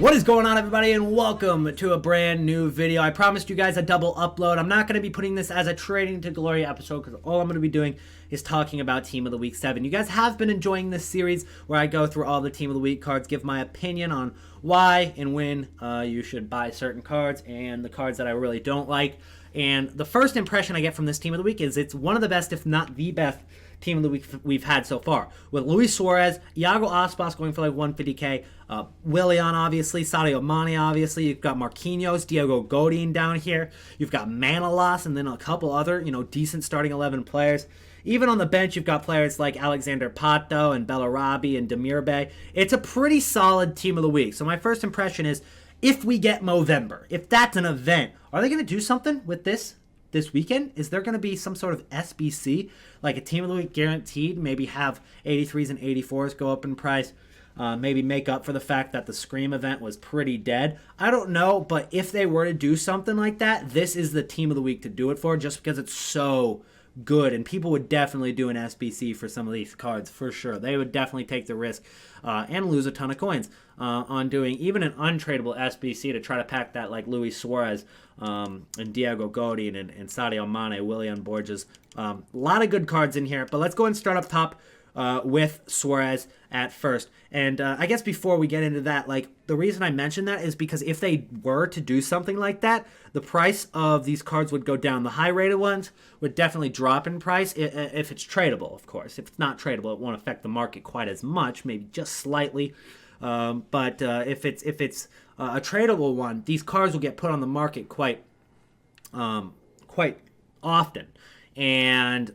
What is going on, everybody, and welcome to a brand new video. I promised you guys a double upload. I'm not going to be putting this as a Trading to Glory episode because all I'm going to be doing is talking about Team of the Week 7. You guys have been enjoying this series where I go through all the Team of the Week cards, give my opinion on why and when you should buy certain cards and the cards that I really don't like. And the first impression I get from this Team of the Week is it's one of the best, if not the best, Team of the Week we've had so far. With Luis Suarez, Iago Aspas going for like 150k, Willian obviously, Sadio Mane obviously, you've got Marquinhos, Diego Godin down here, you've got Manolas, and then a couple other, decent starting 11 players. Even on the bench, you've got players like Alexander Pato and Bellarabi and Demirbay. It's a pretty solid Team of the Week. So my first impression is, if we get Movember, if that's an event, are they going to do something with this weekend? Is there going to be some sort of SBC, like a Team of the Week guaranteed, maybe have 83s and 84s go up in price, maybe make up for the fact that the Scream event was pretty dead? I don't know, but if they were to do something like that, this is the Team of the Week to do it for, just because it's so good, and people would definitely do an SBC for some of these cards for sure. They would definitely take the risk and lose a ton of coins on doing even an untradeable SBC to try to pack that, like Luis Suarez and Diego Godin and Sadio Mane, Willian Borges. A lot of good cards in here, but let's go and start up top with Suarez at first. And I guess before we get into that, like, the reason I mentioned that is because if they were to do something like that, the price of these cards would go down. The high-rated ones would definitely drop in price if it's tradable, of course. If it's not tradable, it won't affect the market quite as much, maybe just slightly. But if it's a tradable one, these cards will get put on the market quite often, and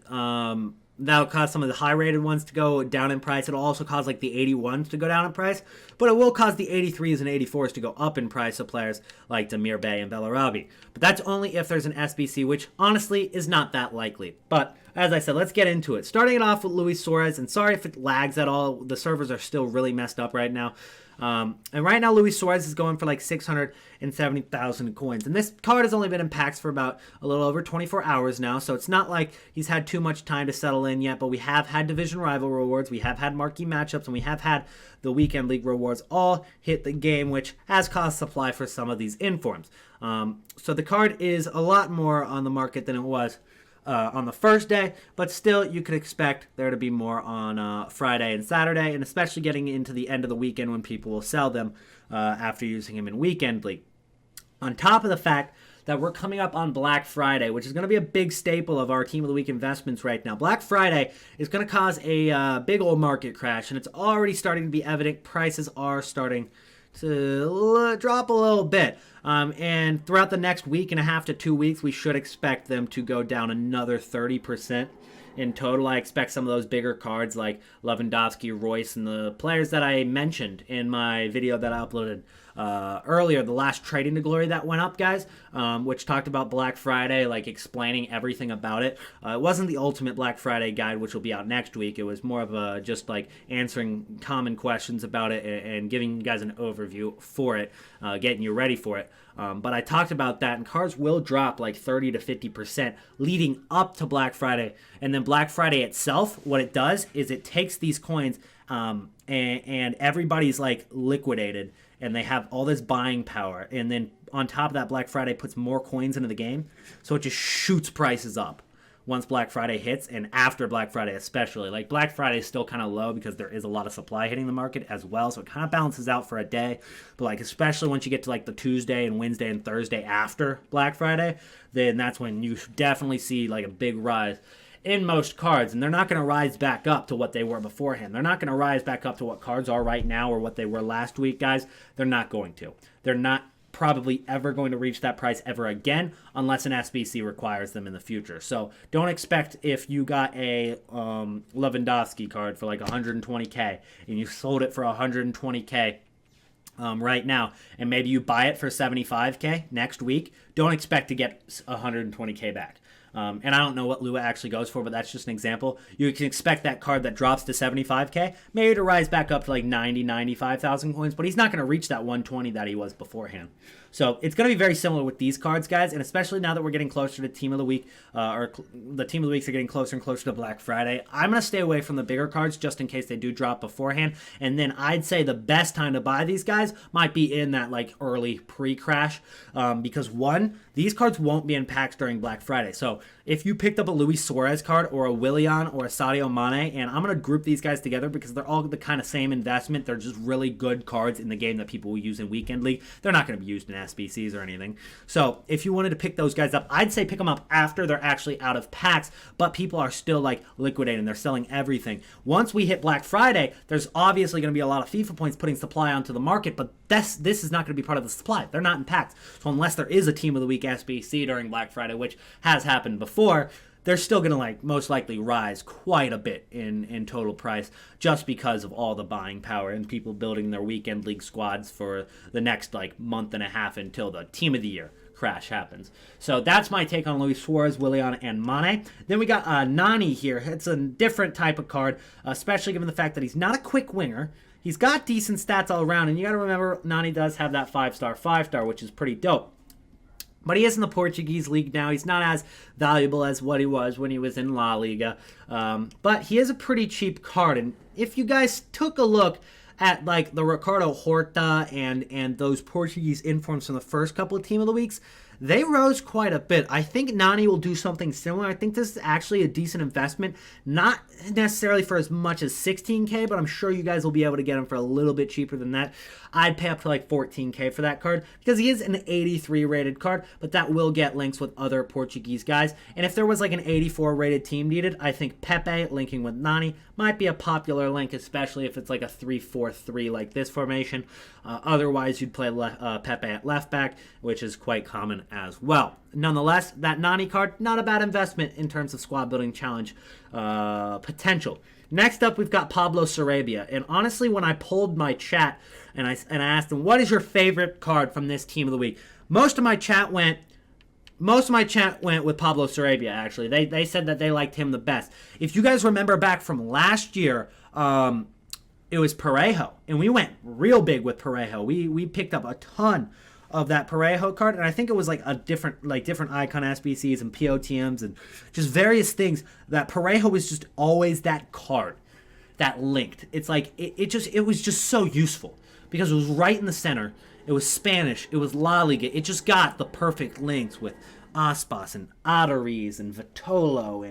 that'll cause some of the high-rated ones to go down in price. It'll also cause like the 81s to go down in price, but it will cause the 83s and 84s to go up in price of players like Demirbay and Bellarabi. But that's only if there's an SBC, which honestly is not that likely. But as I said, let's get into it. Starting it off with Luis Suarez, and sorry if it lags at all. The servers are still really messed up right now. And right now, Luis Suarez is going for like 670,000 coins. And this card has only been in packs for about a little over 24 hours now, so it's not like he's had too much time to settle in yet, but we have had Division Rival rewards, we have had marquee matchups, and we have had the Weekend League rewards all hit the game, which has caused supply for some of these informs. So the card is a lot more on the market than it was on the first day, but still you could expect there to be more on Friday and Saturday, and especially getting into the end of the weekend when people will sell them after using them in Weekend League. On top of the fact that we're coming up on Black Friday, which is going to be a big staple of our Team of the Week investments right now. Black Friday is going to cause a big old market crash, and it's already starting to be evident. Prices are starting to drop a little bit. And throughout the next week and a half to 2 weeks, we should expect them to go down another 30% in total. I expect some of those bigger cards like Lewandowski, Royce, and the players that I mentioned in my video that I uploaded earlier, the last Trading to Glory that went up, guys, which talked about Black Friday, like explaining everything about it. It wasn't the ultimate Black Friday guide, which will be out next week. It was more of a just like answering common questions about it and giving you guys an overview for it, getting you ready for it. But I talked about that, and cards will drop like 30 to 50% leading up to Black Friday. And then Black Friday itself, what it does is it takes these coins and everybody's like liquidated, and they have all this buying power. And then on top of that, Black Friday puts more coins into the game, so it just shoots prices up once Black Friday hits, and after Black Friday especially. Like, Black Friday is still kind of low because there is a lot of supply hitting the market as well, so it kind of balances out for a day. But like, especially once you get to like the Tuesday and Wednesday and Thursday after Black Friday, then that's when you definitely see like a big rise in most cards, and they're not going to rise back up to what they were beforehand. They're not going to rise back up to what cards are right now or what they were last week, guys. They're not going to. They're not probably ever going to reach that price ever again unless an SBC requires them in the future. So don't expect, if you got a Lewandowski card for like 120k and you sold it for 120k right now, and maybe you buy it for 75k next week, don't expect to get 120k back. And I don't know what Lua actually goes for, but that's just an example. You can expect that card that drops to 75k maybe to rise back up to like 90, 95,000 coins, but he's not going to reach that 120 that he was beforehand. So it's going to be very similar with these cards, guys, and especially now that we're getting closer to Team of the Week, or the Team of the Weeks are getting closer and closer to Black Friday. I'm going to stay away from the bigger cards just in case they do drop beforehand, and then I'd say the best time to buy these guys might be in that like early pre-crash, because one, these cards won't be in packs during Black Friday. So if you picked up a Luis Suarez card or a Willian or a Sadio Mane, and I'm going to group these guys together because they're all the kind of same investment. They're just really good cards in the game that people will use in Weekend League. They're not going to be used in SBCs or anything. So if you wanted to pick those guys up, I'd say pick them up after they're actually out of packs, but people are still like liquidating. They're selling everything. Once we hit Black Friday, there's obviously going to be a lot of FIFA points putting supply onto the market, but this is not going to be part of the supply. They're not in packs. So unless there is a Team of the Week SBC during Black Friday, which has happened before, they're still going to like most likely rise quite a bit in total price just because of all the buying power and people building their Weekend League squads for the next like month and a half until the Team of the Year crash happens. So that's my take on Luis Suarez, Willian, and Mane. Then we got Nani here. It's a different type of card, especially given the fact that he's not a quick winger. He's got decent stats all around, and you got to remember Nani does have that 5-star, which is pretty dope. But he is in the Portuguese league now. He's not as valuable as what he was when he was in La Liga. But he is a pretty cheap card. And if you guys took a look at like the Ricardo Horta and those Portuguese informs from the first couple of Team of the Weeks, they rose quite a bit. I think Nani will do something similar. I think this is actually a decent investment. Not necessarily for as much as 16k, but I'm sure you guys will be able to get him for a little bit cheaper than that. I'd pay up to like 14k for that card because he is an 83 rated card, but that will get links with other Portuguese guys. And if there was like an 84 rated team needed, I think Pepe linking with Nani might be a popular link, especially if it's like a 3-4-3 like this formation. Otherwise, you'd play Pepe at left back, which is quite common as well. Nonetheless, that Nani card, not a bad investment in terms of squad building challenge potential. Next up, we've got Pablo Sarabia. And honestly, when I polled my chat and I asked them, what is your favorite card from this Team of the Week? Most of my chat went with Pablo Sarabia, actually. They said that they liked him the best. If you guys remember back from last year, it was Parejo, and we went real big with Parejo. We picked up a ton of that Parejo card, and I think it was like a different icon SBCs and POTMs and just various things. That Parejo was just always that card that linked. It's like it was just so useful because it was right in the center. It was Spanish. It was La Liga. It just got the perfect links with Aspas and Adariz and Vitolo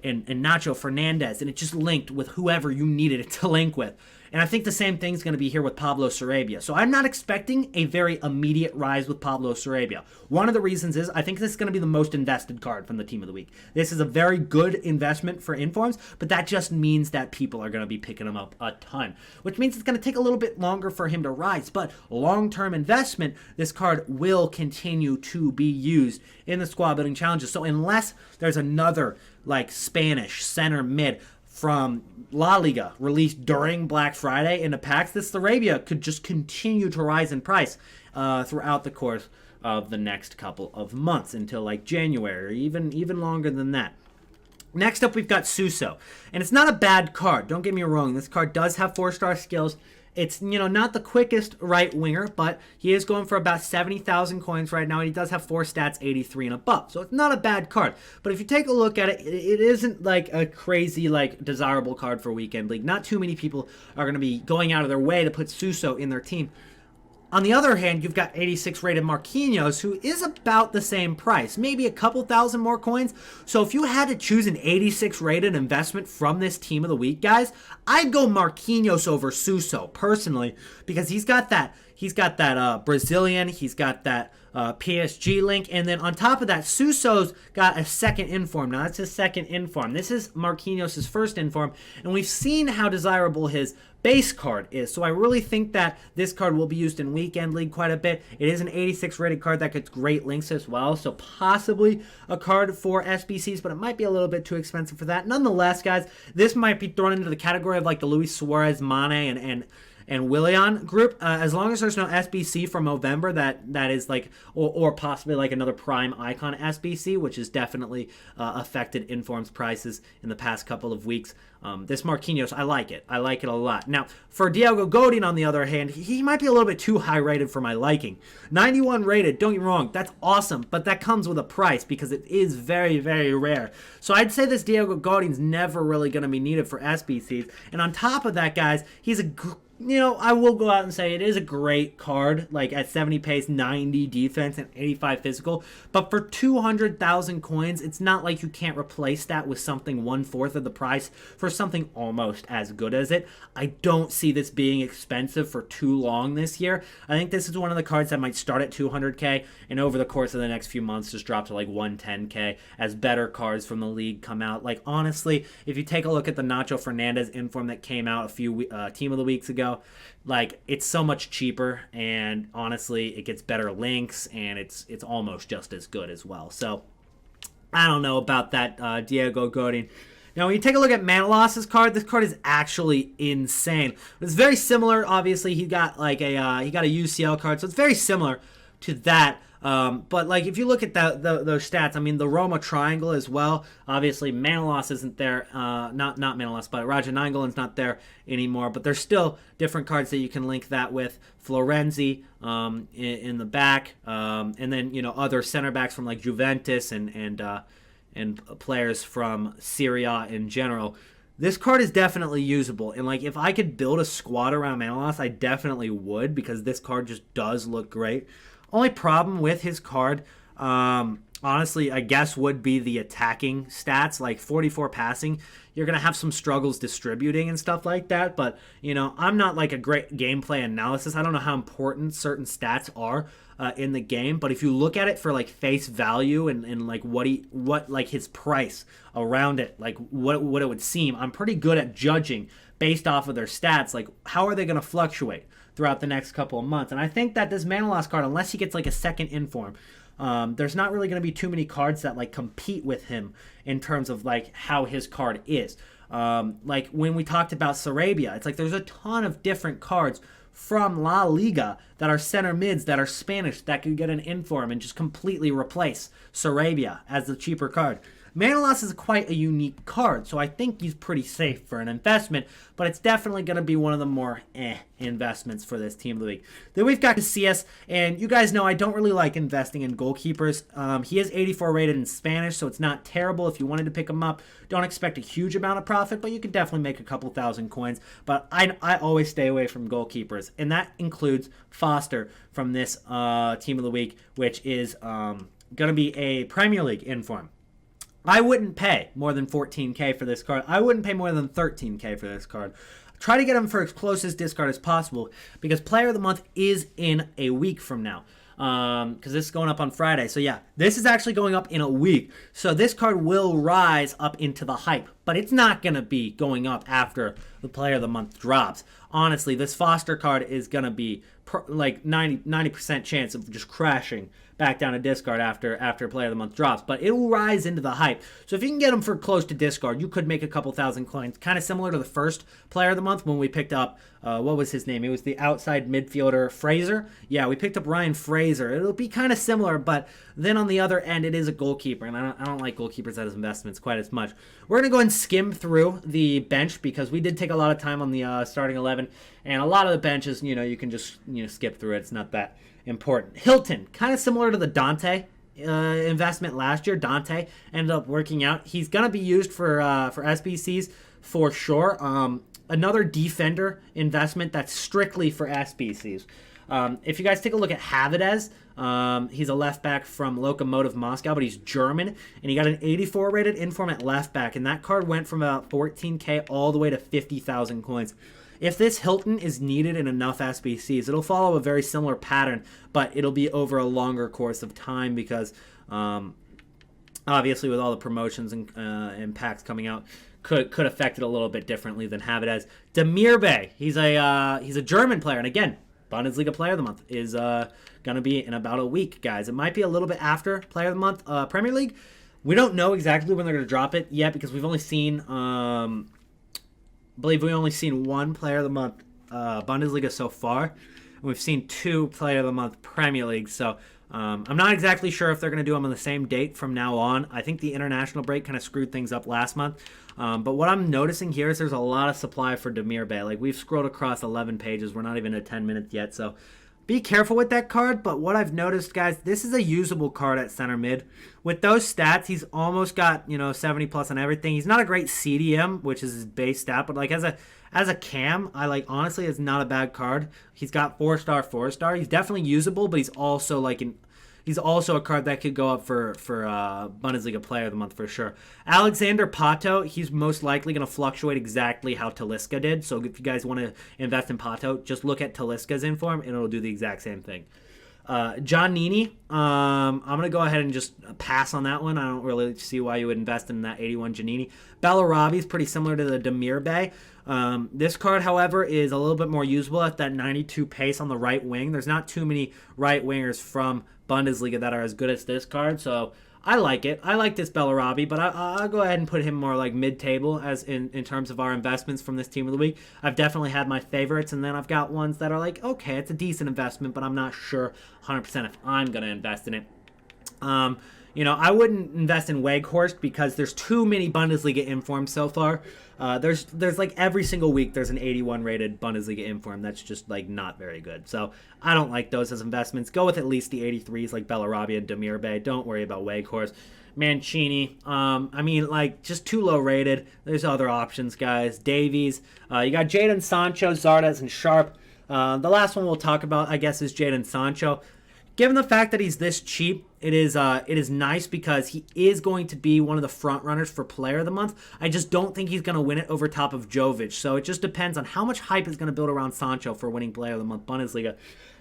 and Nacho Fernandez, and it just linked with whoever you needed it to link with. And I think the same thing's going to be here with Pablo Sarabia. So I'm not expecting a very immediate rise with Pablo Sarabia. One of the reasons is I think this is going to be the most invested card from the Team of the Week. This is a very good investment for informs, but that just means that people are going to be picking him up a ton, which means it's going to take a little bit longer for him to rise. But long-term investment, this card will continue to be used in the squad building challenges. So unless there's another like Spanish center mid from La Liga released during Black Friday into packs, this Sarabia could just continue to rise in price throughout the course of the next couple of months until like January or even longer than that. Next up, we've got Suso, and it's not a bad card. Don't get me wrong. This card does have 4-star skills. It's, not the quickest right winger, but he is going for about 70,000 coins right now, and he does have 4 stats, 83 and above. So it's not a bad card. But if you take a look at it, it isn't like a crazy, like, desirable card for Weekend League. Not too many people are going to be going out of their way to put Suso in their team. On the other hand, you've got 86 rated Marquinhos, who is about the same price, maybe a couple thousand more coins. So if you had to choose an 86 rated investment from this Team of the Week, guys, I'd go Marquinhos over Suso personally, because he's got that Brazilian, he's got that PSG link, and then on top of that, Suso's got a second inform. Now that's his second inform. This is Marquinhos' first inform, and we've seen how desirable his base card is. So I really think that this card will be used in Weekend League quite a bit. It is an 86 rated card that gets great links as well, so possibly a card for SBCs, but it might be a little bit too expensive for that. Nonetheless, guys, this might be thrown into the category of like the Luis Suarez, Mane, and Willian group. As long as there's no SBC from November that is like, or possibly like another Prime Icon SBC, which has definitely affected Inform's prices in the past couple of weeks. This Marquinhos, I like it. I like it a lot. Now, for Diego Godin, on the other hand, he might be a little bit too high rated for my liking. 91 rated, don't get me wrong, that's awesome, but that comes with a price because it is very, very rare. So I'd say this Diego Godin's never really going to be needed for SBCs. And on top of that, guys, he's a... I will go out and say it is a great card, like at 70 pace, 90 defense, and 85 physical. But for 200,000 coins, it's not like you can't replace that with something 1/4 of the price for something almost as good as it. I don't see this being expensive for too long this year. I think this is one of the cards that might start at 200k and over the course of the next few months just drop to like 110k as better cards from the league come out. Like, honestly, if you take a look at the Nacho Fernandez inform that came out a few Team of the Weeks ago, like, it's so much cheaper, and honestly it gets better links, and it's almost just as good as well. So I don't know about that Diego Godin. Now, when you take a look at Manolas's card, this card is actually insane. It's very similar. Obviously, he got like a UCL card, so it's very similar to that. But like, if you look at those stats, I mean, the Roma triangle as well. Obviously, Manolas isn't there. Not Manolas, but Raja Nainggolan's not there anymore. But there's still different cards that you can link that with. Florenzi in the back, and then other center backs from like Juventus and players from Serie A in general. This card is definitely usable, and like, if I could build a squad around Manolas, I definitely would, because this card just does look great. Only problem with his card, honestly, I guess, would be the attacking stats, like 44 passing. You're going to have some struggles distributing and stuff like that, but, I'm not like a great gameplay analysis. I don't know how important certain stats are in the game, but if you look at it for like face value and like what like his price around it, like what it would seem, I'm pretty good at judging based off of their stats, like how are they going to fluctuate throughout the next couple of months. And I think that this Manolas card, unless he gets like a second inform, there's not really going to be too many cards that like compete with him in terms of like how his card is. Like when we talked about Sarabia, it's like there's a ton of different cards from La Liga that are center mids that are Spanish that could get an inform and just completely replace Sarabia as the cheaper card. Manolas is quite a unique card, so I think he's pretty safe for an investment, but it's definitely going to be one of the more investments for this Team of the Week. Then we've got Casillas, and you guys know I don't really like investing in goalkeepers. He is 84 rated in Spanish, so it's not terrible if you wanted to pick him up. Don't expect a huge amount of profit, but you could definitely make a couple thousand coins. But I always stay away from goalkeepers, and that includes Foster from this Team of the Week, which is going to be a Premier League inform. I wouldn't pay more than 14k for this card. I wouldn't pay more than 13k for this card. Try to get him for as close as discard as possible, because Player of the Month is in a week from now. Because this is going up on Friday. So yeah, this is actually going up in a week. So this card will rise up into the hype, but it's not going to be going up after the Player of the Month drops. Honestly, this Foster card is going to be like 90% chance of just crashing back down to discard after Player of the Month drops, but it will rise into the hype. So if you can get them for close to discard, you could make a couple thousand coins, kind of similar to the first Player of the Month when we picked up, what was his name? It was the outside midfielder, Fraser. Yeah, we picked up Ryan Fraser. It'll be kind of similar, but then on the other end, it is a goalkeeper, and I don't like goalkeepers as investments quite as much. We're going to go and skim through the bench, because we did take a lot of time on the starting 11, and a lot of the benches, you can just skip through it. It's not that important. Hilton, kind of similar to the Dante investment last year. Dante ended up working out. He's going to be used for SBCs for sure. Another defender investment that's strictly for SBCs. If you guys take a look at Havidez, he's a left back from Lokomotiv Moscow, but he's German, and he got an 84 rated inform at left back, and that card went from about 14k all the way to 50,000 coins. If this Hilton is needed in enough SBCs, it'll follow a very similar pattern, but it'll be over a longer course of time, because obviously with all the promotions and packs coming out, could affect it a little bit differently than Havidez. Demirbe, he's a German player, and again, Bundesliga Player of the Month is going to be in about a week, guys. It might be a little bit after Player of the Month Premier League. We don't know exactly when they're going to drop it yet, because we've only seen... I believe we only seen one Player of the Month Bundesliga so far. And we've seen 2 Player of the Month Premier League. So I'm not exactly sure if they're going to do them on the same date from now on. I think the international break kind of screwed things up last month. But what I'm noticing here is there's a lot of supply for Demirbay. Like, we've scrolled across 11 pages. We're not even at 10 minutes yet. So be careful with that card. But what I've noticed, guys, this is a usable card at center mid. With those stats, he's almost got, 70 plus on everything. He's not a great CDM, which is his base stat, but like as a cam, honestly, it's not a bad card. He's got 4-star, 4-star. He's definitely usable, but he's also he's also a card that could go up for Bundesliga Player of the Month for sure. Alexander Pato, he's most likely going to fluctuate exactly how Talisca did. So if you guys want to invest in Pato, just look at Talisca's inform and it'll do the exact same thing. John Nini, I'm going to go ahead and just pass on that one. I don't really see why you would invest in that 81 Giannini. Bellarabi is pretty similar to the Demirbay. This card, however, is a little bit more usable at that 92 pace on the right wing. There's not too many right wingers from Bundesliga that are as good as this card, so I like it. I like this Bellarabi, but I'll go ahead and put him more like mid-table as in terms of our investments from this team of the week. I've definitely had my favorites, and then I've got ones that are like, okay, it's a decent investment, but I'm not sure 100% if I'm going to invest in it. I wouldn't invest in Weghorst because there's too many Bundesliga informs so far. There's like every single week there's an 81 rated Bundesliga inform that's just like not very good. So I don't like those as investments. Go with at least the 83s like Bellarabi and Demirbay. Don't worry about Weghorst. Mancini, just too low rated. There's other options, guys. Davies. You got Jadon Sancho, Zardes, and Sharp. The last one we'll talk about, I guess, is Jadon Sancho. Given the fact that he's this cheap, it is nice because he is going to be one of the front runners for Player of the Month. I just don't think he's going to win it over top of Jovic. So it just depends on how much hype is going to build around Sancho for winning Player of the Month Bundesliga.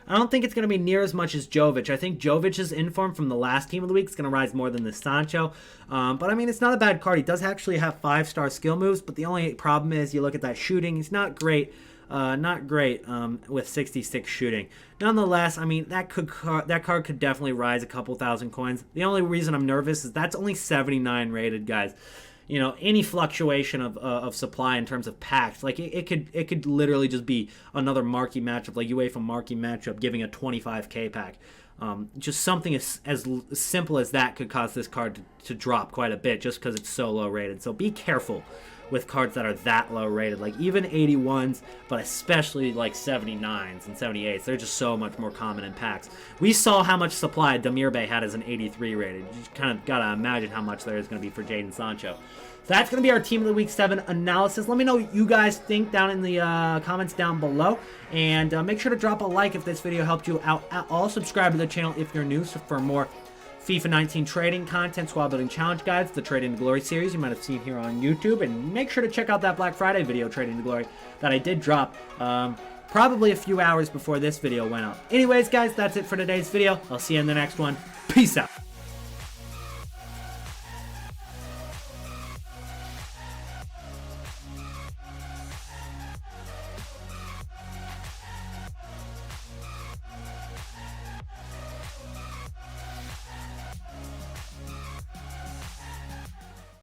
I don't think it's going to be near as much as Jovic. I think Jovic's inform from the last team of the week is going to rise more than this Sancho. But it's not a bad card. He does actually have 5-star skill moves, but the only problem is you look at that shooting. He's not great. With 66 shooting. Nonetheless, that card could definitely rise a couple thousand coins. The only reason I'm nervous is that's only 79 rated, guys. Any fluctuation of supply in terms of packs, like it could literally just be another marquee matchup, like UEFA marquee matchup giving a 25k pack. Just something as simple as that could cause this card to drop quite a bit just because it's so low rated. So be careful with cards that are that low rated, like even 81s, but especially like 79s and 78s. They're just so much more common in packs. We saw how much supply Demirbay had as an 83 rated. You just kind of gotta imagine how much there is going to be for Jadon Sancho. So that's going to be our Team of the Week 7 analysis. Let me know what you guys think down in the comments down below. And make sure to drop a like if this video helped you out at all. Subscribe to the channel if you're new for more FIFA 19 trading content, squad building challenge guides, the Trading to Glory series you might have seen here on YouTube. And make sure to check out that Black Friday video, Trading to Glory, that I did drop probably a few hours before this video went out. Anyways, guys, that's it for today's video. I'll see you in the next one. Peace out.